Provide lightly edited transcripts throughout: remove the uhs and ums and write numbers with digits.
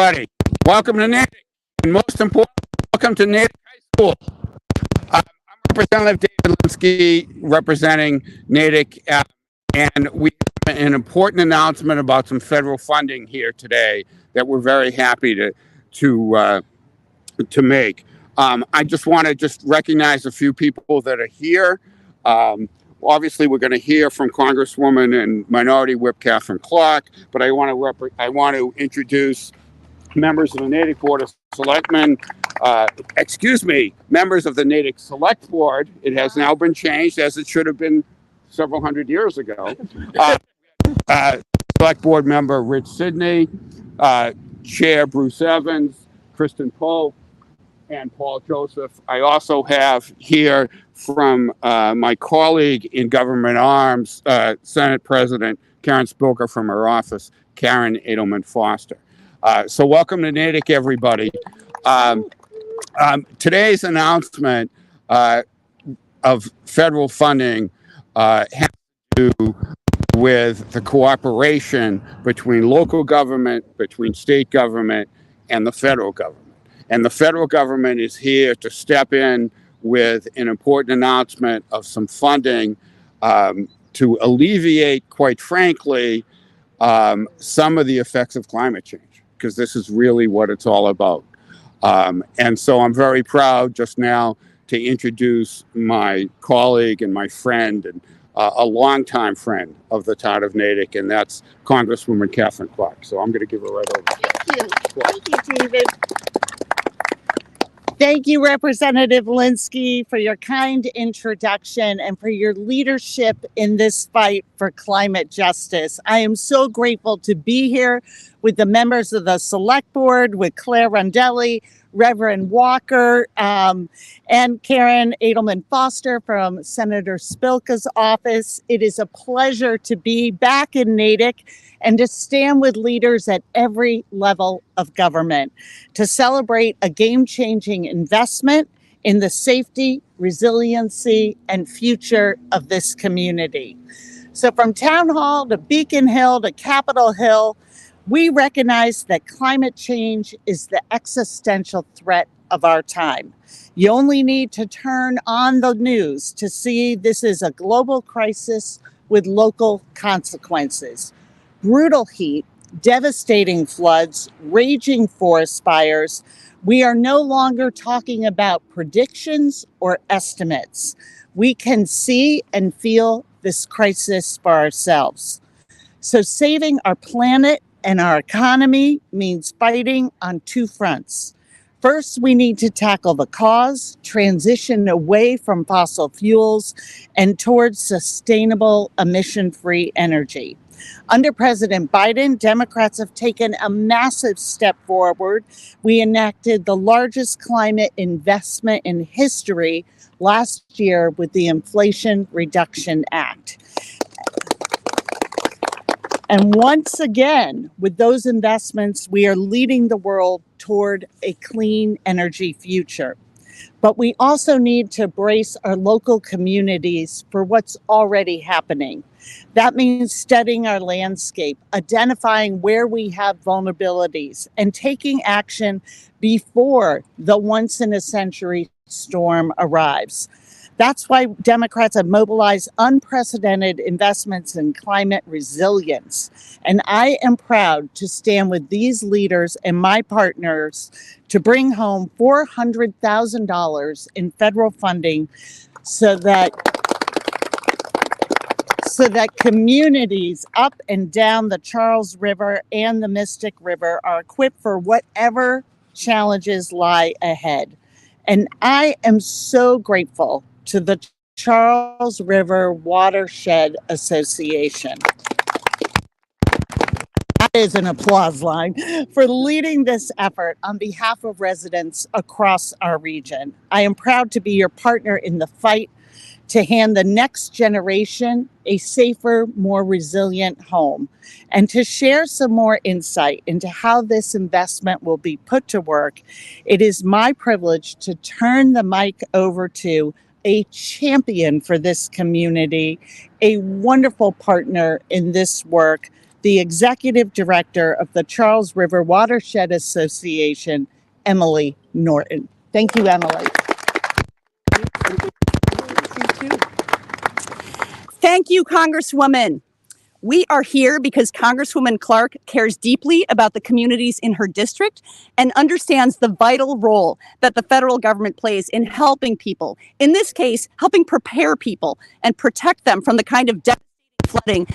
everybody. Welcome to Natick, and most important, welcome to Natick High School. I'm Representative David Linsky, representing Natick, and we have an important announcement about some federal funding here today that we're very happy to make. I just want to recognize a few people that are here. Obviously, we're going to hear from Congresswoman and Minority Whip Katherine Clark, but I want to introduce members of the Natick Board of Selectmen. Members of the Natick Select Board. It has now been changed, as it should have been several hundred years ago. Select Board member Rich Sidney, Chair Bruce Evans, Kristen Pope, and Paul Joseph. I also have here from my colleague in Government Arms, Senate President Karen Spilker from her office, Karen Edelman Foster. So welcome to Natick, everybody. Today's announcement of federal funding has to do with the cooperation between local government, between state government, and the federal government. And the federal government is here to step in with an important announcement of some funding to alleviate, quite frankly, some of the effects of climate change, because this is really what it's all about. And so I'm very proud just now to introduce my colleague and my friend and a longtime friend of the town of Natick, and that's Congresswoman Katherine Clark. So I'm going to give her right over. Thank you, David. Thank you, Representative Linsky, for your kind introduction and for your leadership in this fight for climate justice. I am so grateful to be here with the members of the Select Board, with Claire Rondelli, Reverend Walker, and Karen Edelman Foster from Senator Spilka's office. It is a pleasure to be back in Natick and to stand with leaders at every level of government to celebrate a game-changing investment in the safety, resiliency, and future of this community. So from Town Hall to Beacon Hill to Capitol Hill, we recognize that climate change is the existential threat of our time. You only need to turn on the news to see this is a global crisis with local consequences. Brutal heat, devastating floods, raging forest fires. We are no longer talking about predictions or estimates. We can see and feel this crisis for ourselves. So saving our planet and our economy means fighting on two fronts. First, we need to tackle the cause, transition away from fossil fuels, and towards sustainable emission-free energy. Under President Biden, Democrats have taken a massive step forward. We enacted the largest climate investment in history last year with the Inflation Reduction Act. And once again, with those investments, we are leading the world toward a clean energy future. But we also need to brace our local communities for what's already happening. That means studying our landscape, identifying where we have vulnerabilities, and taking action before the once-in-a-century storm arrives. That's why Democrats have mobilized unprecedented investments in climate resilience. And I am proud to stand with these leaders and my partners to bring home $400,000 in federal funding so that communities up and down the Charles River and the Mystic River are equipped for whatever challenges lie ahead. And I am so grateful to the Charles River Watershed Association. That is an applause line for leading this effort on behalf of residents across our region. I am proud to be your partner in the fight to hand the next generation a safer, more resilient home, and to share some more insight into how this investment will be put to work. It is my privilege to turn the mic over to a champion for this community, a wonderful partner in this work, the Executive Director of the Charles River Watershed Association, Emily Norton. Thank you, Emily. Thank you, Congresswoman. We are here because Congresswoman Clark cares deeply about the communities in her district and understands the vital role that the federal government plays in helping people, in this case, helping prepare people and protect them from the kind of devastating flooding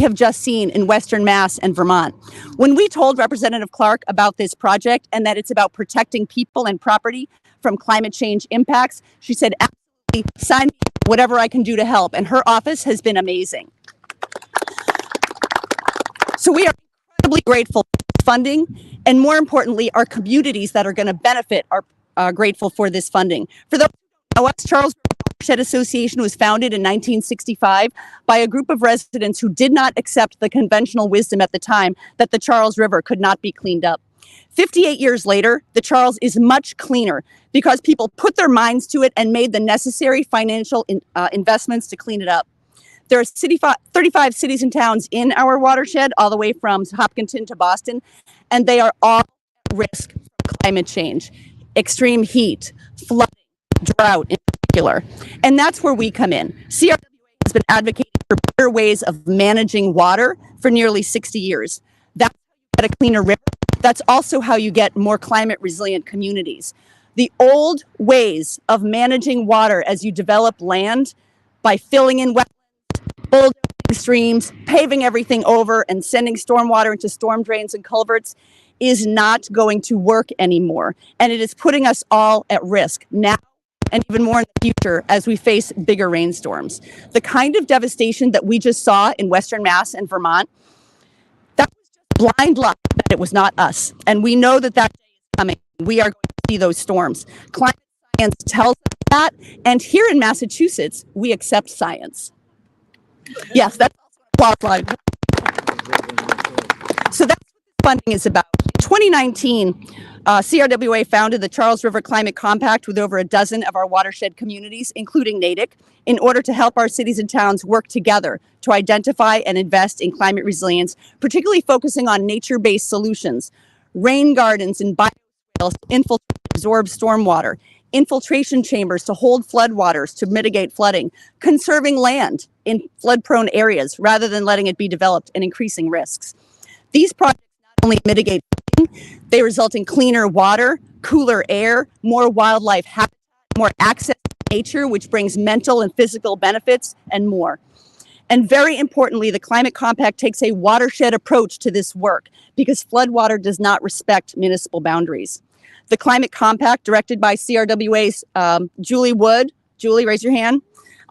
we have just seen in Western Mass and Vermont. When we told Representative Clark about this project and that it's about protecting people and property from climate change impacts, she said, absolutely, sign me up, whatever I can do to help. And her office has been amazing. So we are incredibly grateful for this funding, and more importantly, our communities that are going to benefit are grateful for this funding. For those who don't know us, Charles River Watershed Association was founded in 1965 by a group of residents who did not accept the conventional wisdom at the time that the Charles River could not be cleaned up. 58 years later, the Charles is much cleaner because people put their minds to it and made the necessary financial investments to clean it up. There are 35 cities and towns in our watershed, all the way from Hopkinton to Boston, and they are all at risk from climate change, extreme heat, flooding, drought in particular. And that's where we come in. CRWA has been advocating for better ways of managing water for nearly 60 years. That's how you get a cleaner river. That's also how you get more climate resilient communities. The old ways of managing water as you develop land by filling in wetlands, bulldozing streams, paving everything over, and sending stormwater into storm drains and culverts is not going to work anymore. And it is putting us all at risk now and even more in the future as we face bigger rainstorms. The kind of devastation that we just saw in Western Mass and Vermont, that was just blind luck that it was not us. And we know that that day is coming. We are going to see those storms. Climate science tells us that, and here in Massachusetts, we accept science. Yes, that's also an applause line. So that's what this funding is about. In 2019, CRWA founded the Charles River Climate Compact with over a dozen of our watershed communities, including Natick, in order to help our cities and towns work together to identify and invest in climate resilience, particularly focusing on nature-based solutions, rain gardens and bioswales to infiltrate and absorb stormwater, infiltration chambers to hold floodwaters to mitigate flooding, conserving land in flood-prone areas rather than letting it be developed and increasing risks. These projects not only mitigate flooding, they result in cleaner water, cooler air, more wildlife habitat, more access to nature, which brings mental and physical benefits, and more. And very importantly, the Climate Compact takes a watershed approach to this work because floodwater does not respect municipal boundaries. The Climate Compact, directed by CRWA's Julie Wood, Julie, raise your hand,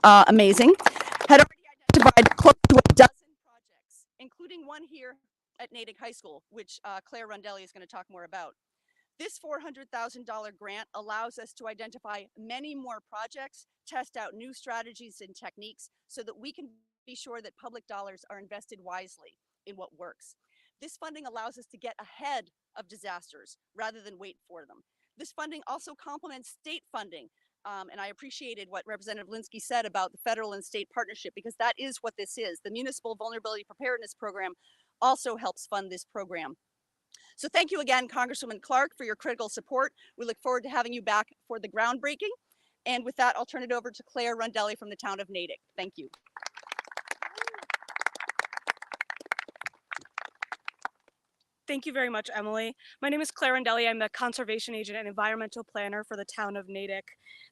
amazing, had already identified close to a dozen projects, including one here at Natick High School, which Claire Rondelli is going to talk more about. This $400,000 grant allows us to identify many more projects, test out new strategies and techniques so that we can be sure that public dollars are invested wisely in what works. This funding allows us to get ahead of disasters rather than wait for them. This funding also complements state funding. And I appreciated what Representative Linsky said about the federal and state partnership, because that is what this is. The Municipal Vulnerability Preparedness Program also helps fund this program. So thank you again, Congresswoman Clark, for your critical support. We look forward to having you back for the groundbreaking. And with that, I'll turn it over to Claire Rondelli from the town of Natick. Thank you. Thank you very much, Emily. My name is Claire Rondelli. I'm the conservation agent and environmental planner for the town of Natick.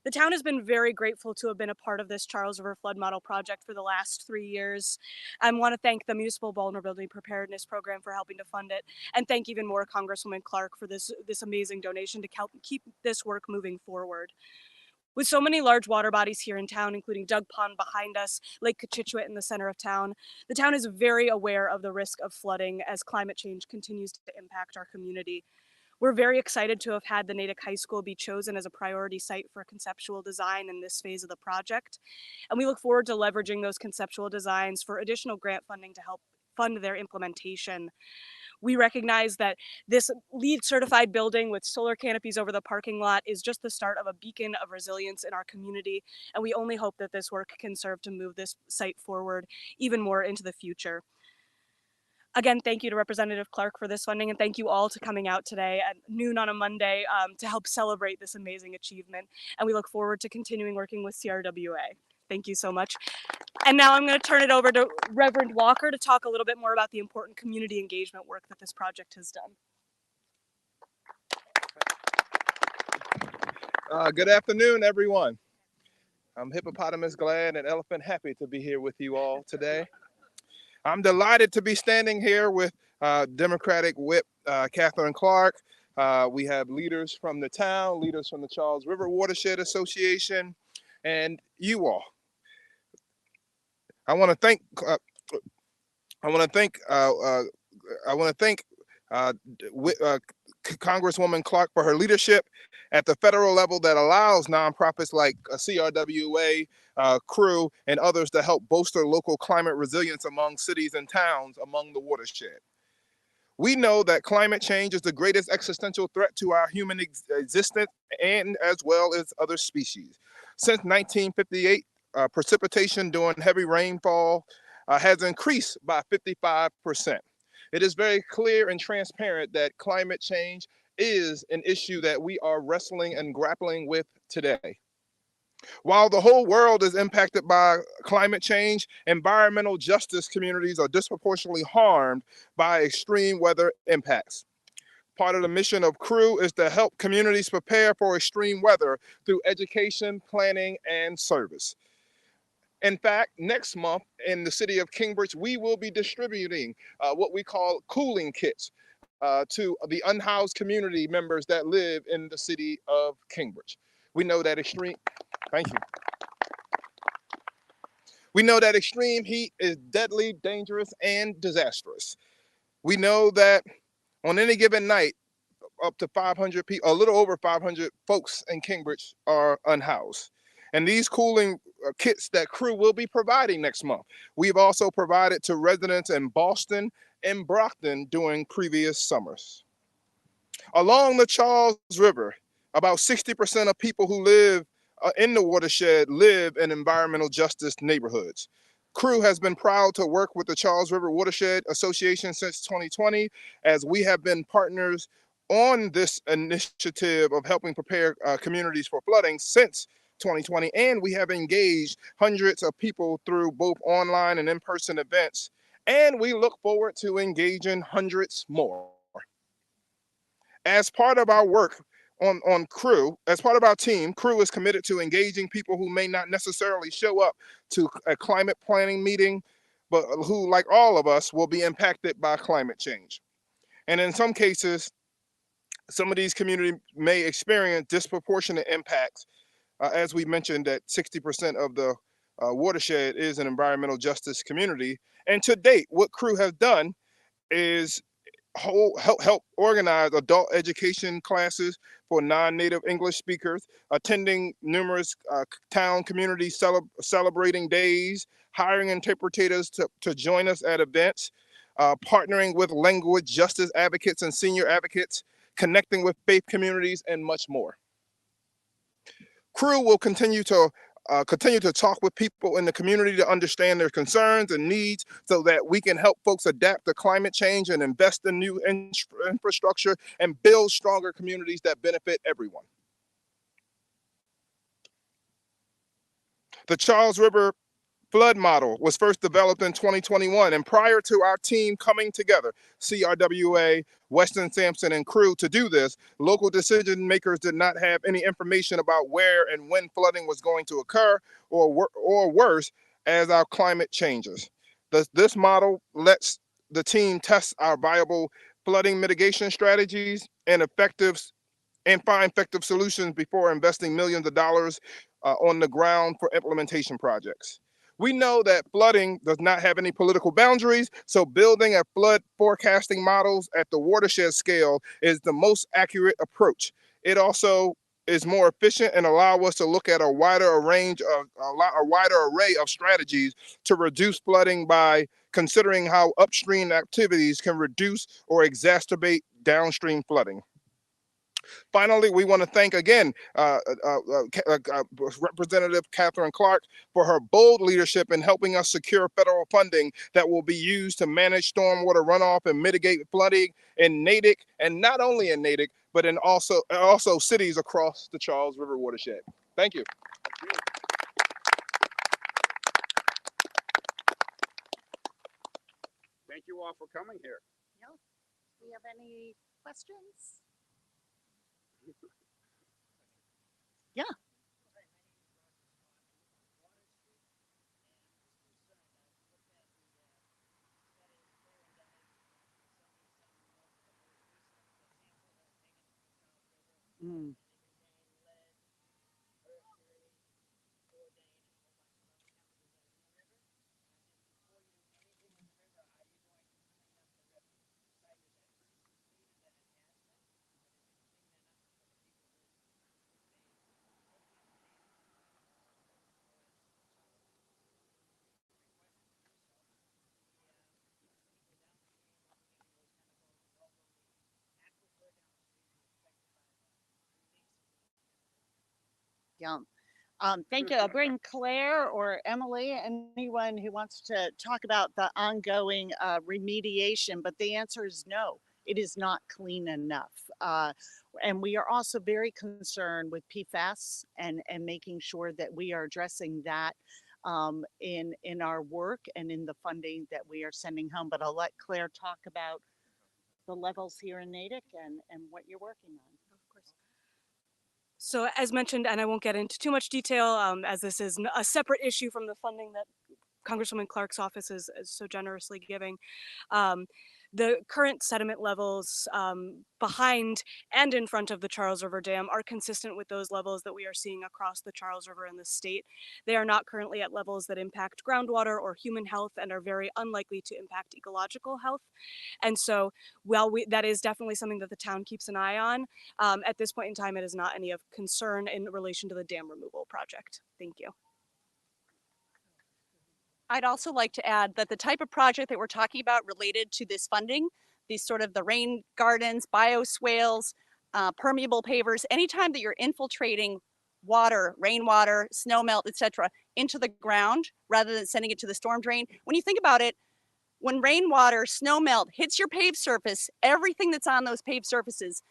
The town has been very grateful to have been a part of this Charles River Flood Model project for the last 3 years. I want to thank the Municipal Vulnerability Preparedness Program for helping to fund it, and thank even more Congresswoman Clark for this amazing donation to help keep this work moving forward. With so many large water bodies here in town, including Dug Pond behind us, Lake Cochituate in the center of town, the town is very aware of the risk of flooding as climate change continues to impact our community. We're very excited to have had the Natick High School be chosen as a priority site for conceptual design in this phase of the project. And we look forward to leveraging those conceptual designs for additional grant funding to help fund their implementation. We recognize that this LEED certified building with solar canopies over the parking lot is just the start of a beacon of resilience in our community, and we only hope that this work can serve to move this site forward even more into the future. Again, thank you to Representative Clark for this funding, and thank you all to coming out today at noon on a Monday to help celebrate this amazing achievement. And we look forward to continuing working with CRWA. Thank you so much. And now I'm going to turn it over to Reverend Walker to talk a little bit more about the important community engagement work that this project has done. Good afternoon, everyone. I'm hippopotamus glad and elephant happy to be here with you all today. I'm delighted to be standing here with Democratic Whip Katherine Clark. We have leaders from the town, leaders from the Charles River Watershed Association, and you all. I want to thank Congresswoman Clark for her leadership at the federal level that allows nonprofits like CRWA, CREW, and others to help bolster local climate resilience among cities and towns among the watershed. We know that climate change is the greatest existential threat to our human existence and as well as other species. Since 1958, precipitation during heavy rainfall has increased by 55%. It is very clear and transparent that climate change is an issue that we are wrestling and grappling with today. While the whole world is impacted by climate change, environmental justice communities are disproportionately harmed by extreme weather impacts. Part of the mission of CREW is to help communities prepare for extreme weather through education, planning, and service. In fact, next month in the city of Cambridge, we will be distributing what we call cooling kits to the unhoused community members that live in the city of Cambridge. We know that thank you. We know that extreme heat is deadly, dangerous, and disastrous. We know that on any given night, up to 500 people, a little over 500 folks in Cambridge are unhoused. And these cooling kits that CREW will be providing next month, we've also provided to residents in Boston and Brockton during previous summers. Along the Charles River, about 60% of people who live in the watershed live in environmental justice neighborhoods. CREW has been proud to work with the Charles River Watershed Association since 2020, as we have been partners on this initiative of helping prepare communities for flooding since 2020, and we have engaged hundreds of people through both online and in-person events, and we look forward to engaging hundreds more. As part of our work on CREW, as part of our team, CREW is committed to engaging people who may not necessarily show up to a climate planning meeting, but who, like all of us, will be impacted by climate change. And in some cases, some of these communities may experience disproportionate impacts. As we mentioned, that 60% of the watershed is an environmental justice community. And to date, what CREW has done is help organize adult education classes for non-native English speakers, attending numerous town communities celebrating days, hiring interpreters to join us at events, partnering with language justice advocates and senior advocates, connecting with faith communities, and much more. CREW will continue to talk with people in the community to understand their concerns and needs so that we can help folks adapt to climate change and invest in new infrastructure and build stronger communities that benefit everyone. The Charles River flood model was first developed in 2021, and prior to our team coming together, CRWA, Weston Sampson, and CREW, to do this, local decision makers did not have any information about where and when flooding was going to occur, or worse, as our climate changes. This model lets the team test our viable flooding mitigation strategies and find effective solutions before investing millions of dollars on the ground for implementation projects. We know that flooding does not have any political boundaries, so building a flood forecasting models at the watershed scale is the most accurate approach. It also is more efficient and allow us to look at a wider array of strategies to reduce flooding by considering how upstream activities can reduce or exacerbate downstream flooding. Finally, we want to thank again Representative Katherine Clark for her bold leadership in helping us secure federal funding that will be used to manage stormwater runoff and mitigate flooding in Natick, and not only in Natick, but in also cities across the Charles River watershed. Thank you. Thank you all for coming here. Do you have any questions? Yeah. Mm. Yeah. Thank you. I'll bring Claire or Emily, anyone who wants to talk about the ongoing remediation, but the answer is no, it is not clean enough. And we are also very concerned with PFAS and making sure that we are addressing that in our work and in the funding that we are sending home. But I'll let Claire talk about the levels here in Natick and what you're working on. Of course. So as mentioned, and I won't get into too much detail, as this is a separate issue from the funding that Congresswoman Clark's office is so generously giving. The current sediment levels behind and in front of the Charles River Dam are consistent with those levels that we are seeing across the Charles River in the state. They are not currently at levels that impact groundwater or human health and are very unlikely to impact ecological health. And so while that is definitely something that the town keeps an eye on, at this point in time, it is not any of concern in relation to the dam removal project. Thank you. I'd also like to add that the type of project that we're talking about related to this funding, these sort of the rain gardens, bioswales, permeable pavers, anytime that you're infiltrating water, rainwater, snow melt, etc., into the ground rather than sending it to the storm drain. When you think about it, when rainwater, snow melt hits your paved surface, everything that's on those paved surfaces,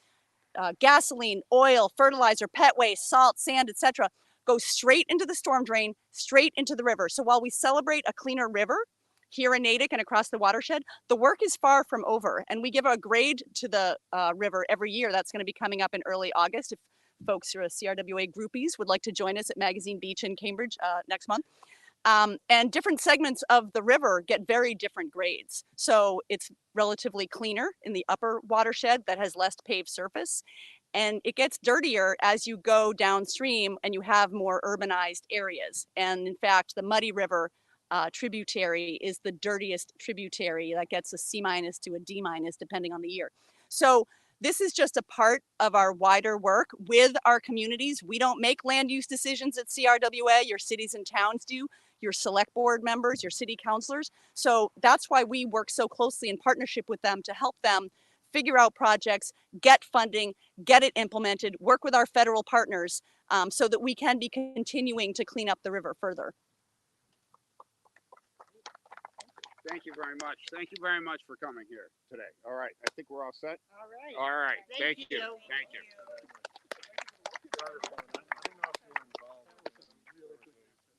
gasoline, oil, fertilizer, pet waste, salt, sand, etc., goes straight into the storm drain, straight into the river. So while we celebrate a cleaner river here in Natick and across the watershed, the work is far from over. And we give a grade to the river every year. That's going to be coming up in early August. If folks who are CRWA groupies would like to join us at Magazine Beach in Cambridge next month. And different segments of the river get very different grades. So it's relatively cleaner in the upper watershed that has less paved surface. And it gets dirtier as you go downstream and you have more urbanized areas. And in fact, the Muddy River tributary is the dirtiest tributary that gets a C- to a D- depending on the year. So this is just a part of our wider work with our communities. We don't make land use decisions at CRWA, your cities and towns do, your select board members, your city councilors. So that's why we work so closely in partnership with them to help them figure out projects, get funding, get it implemented, work with our federal partners so that we can be continuing to clean up the river further. Thank you very much. Thank you very much for coming here today. All right. I think we're all set. All right. All right. Thank you. you. Thank you.